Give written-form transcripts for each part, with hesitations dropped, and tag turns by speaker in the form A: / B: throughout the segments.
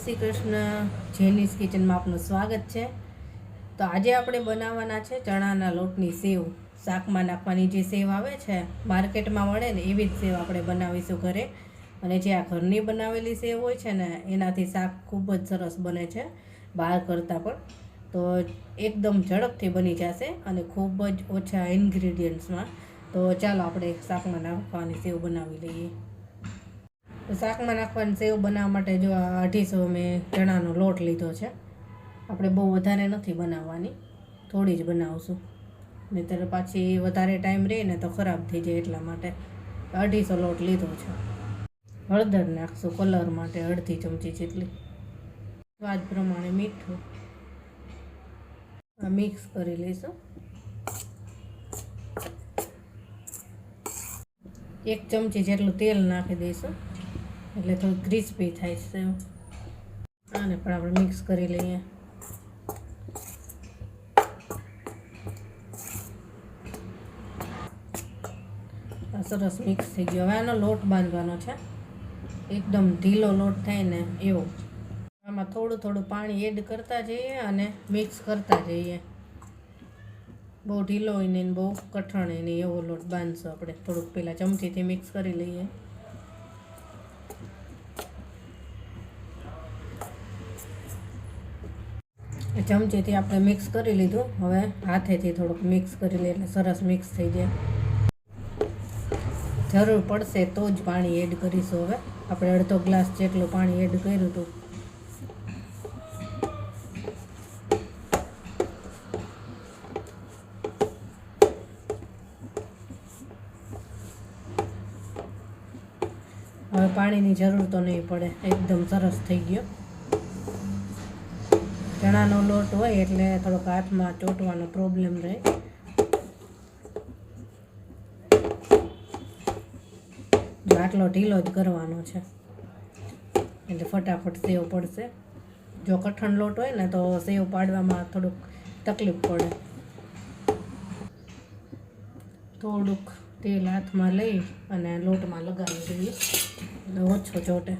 A: શ્રી કૃષ્ણ. જેનીસ કિચનમાં આપનું સ્વાગત છે. તો આજે આપણે બનાવવાના છે ચણાના લોટની સેવ. શાકમાં નાખવાની જે સેવ આવે છે માર્કેટમાં મળે ને એવી જ સેવ આપણે બનાવીશું ઘરે. અને જે આ ઘરની બનાવેલી સેવ હોય છે ને એનાથી શાક ખૂબ જ સરસ બને છે બહાર કરતાં પણ. તો એકદમ ઝડપથી બની જશે અને ખૂબ જ ઓછા ઇન્ગ્રીડિયન્ટ્સમાં. તો ચાલો આપણે શાકમાં નાખવાની સેવ બનાવી લઈએ. તો શાકમાં નાખવાની સેવ બનાવવા માટે જો 250 મેં ચણાનો લોટ લીધો છે. આપણે બહુ વધારે નથી બનાવવાની, થોડી જ બનાવશું. નહીંતર પાછી વધારે ટાઈમ રહે ને તો ખરાબ થઈ જાય, એટલા માટે 250 લોટ લીધો છે. હળદર નાખશું કલર માટે, અડધી ચમચી જેટલી. સ્વાદ પ્રમાણે મીઠું. મિક્સ કરી લઈશું. 1 ચમચી જેટલું તેલ નાખી દઈશું એટલે થોડું ક્રિસ્પી થાય છે. આને પણ આપણે મિક્સ કરી લઈએ. સરસ મિક્સ થઈ ગયો. હવે આનો લોટ બાંધવાનો છે, એકદમ ઢીલો લોટ થાય ને એવો. આમાં થોડું થોડું પાણી એડ કરતા જઈએ અને મિક્સ કરતા જઈએ. બહુ ઢીલો હોય ને બહુ કઠણ નહીં, એવો લોટ બાંધશું આપણે. થોડુંક પહેલાં ચમચીથી મિક્સ કરી લઈએ. ચમચીથી આપણે મિક્સ કરી લીધું. હવે હાથેથી થોડુંક મિક્સ કરી લઈએ એટલે સરસ મિક્સ થઈ જાય. જરૂર પડશે તો જ પાણી એડ કરીશું. હવે આપણે 1/2 ગ્લાસ જેટલું પાણી એડ કર્યું હતું. હવે પાણીની જરૂર તો નહીં પડે, એકદમ સરસ થઈ ગયો. ચણાનો લોટ હોય એટલે થોડોક હાથમાં ચોંટવાનો પ્રોબ્લેમ રહે. આટલો ઢીલો જ કરવાનો છે એટલે ફટાફટ સેવ પડશે. જો કઠણ લોટ હોય ને તો સેવ પાડવામાં થોડુંક તકલીફ પડે. થોડુંક તેલ હાથમાં લઈ અને લોટમાં લગાવી દઈએ એટલે ઓછો ચોટે.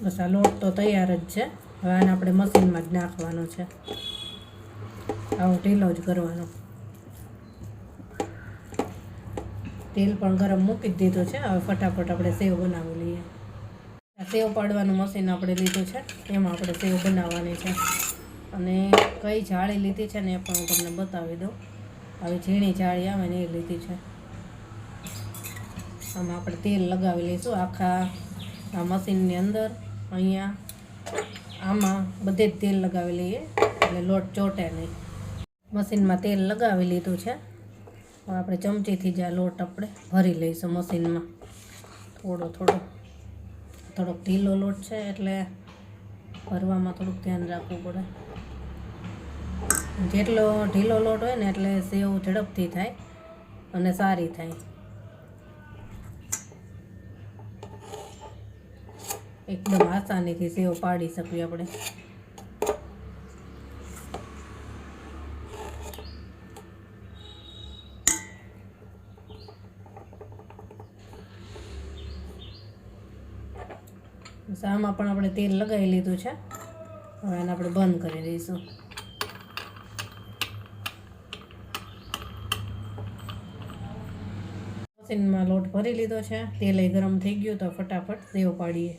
A: બસ આ લોટ તો તૈયાર જ છે. હવે આને આપણે મશીનમાં જ નાખવાનો છે. આવો ઢીલો જ કરવાનો. તેલ પણ ગરમ મૂકી જ દીધું છે. હવે ફટાફટ આપણે સેવ બનાવી લઈએ. સેવ પાડવાનું મશીન આપણે લીધું છે, એમાં આપણે સેવ બનાવવાની છે. અને કઈ જાળી લીધી છે ને એ પણ હું તમને બતાવી દઉં. આવી ઝીણી જાળી આવે ને એ લીધી છે. આમાં આપણે તેલ લગાવી લઈશું આખા આ મશીનની અંદર. અહીંયા આમાં બધે જ તેલ લગાવી લઈએ એટલે લોટ ચોટે નહીં. મશીનમાં તેલ લગાવી લીધું છે. હવે આપણે ચમચીથી જ આ લોટ આપણે ભરી લઈશું મશીનમાં. થોડોક ઢીલો લોટ છે એટલે ભરવામાં થોડુંક ધ્યાન રાખવું પડે. જેટલો ઢીલો લોટ હોય ને એટલે સેવ ઝડપથી થાય અને સારી થાય. એકદમ આસાનીથી સેવ પાડી શકીએ આપણે. આમાં પણ આપણે તેલ લગાવી લીધું છે. હવે આને આપણે બંધ કરી દઈશું. મશીનમાં લોટ ભરી લીધો છે. તેલ ગરમ થઈ ગયું તો ફટાફટ સેવ પાડીએ.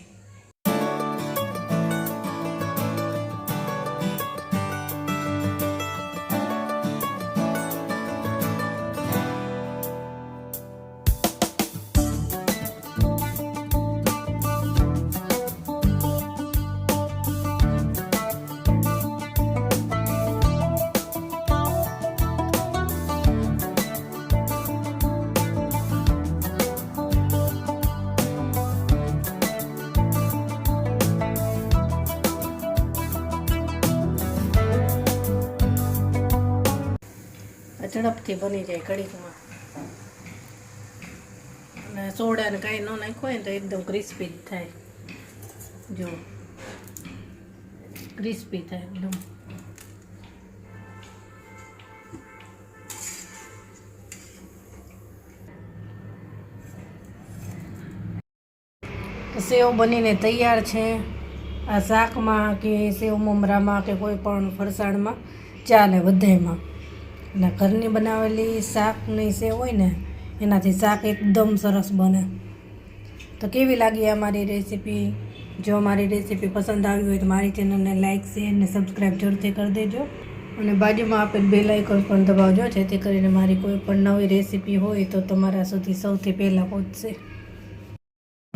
A: ઝડપથી બની જાય ઘડીકમાં. અને સોડાને કાંઈ ન નાખ્યું હોય ને તો એકદમ ક્રિસ્પી જ થાય. જો ક્રિસ્પી થાય એકદમ. સેવ બનીને તૈયાર છે. આ શાકમાં કે સેવ મમરામાં કે કોઈ પણ ફરસાણમાં ચાલે બધાયમાં. અને ઘરની બનાવેલી શાકની સેવ હોય ને એનાથી શાક એકદમ સરસ બને. તો કેવી લાગી અમારી રેસીપી? જો અમારી રેસીપી પસંદ આવી હોય તો મારી ચેનલને લાઇક શેર અને સબસ્ક્રાઈબ જરૂરથી કરી દેજો. અને બાજુમાં આપેલ બેલ આઇકોન પણ દબાવજો, જેથી કરીને મારી કોઈ પણ નવી રેસીપી હોય તો તમારા સુધી સૌથી પહેલાં પહોંચશે.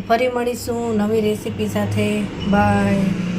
A: ફરી મળીશું નવી રેસીપી સાથે. બાય.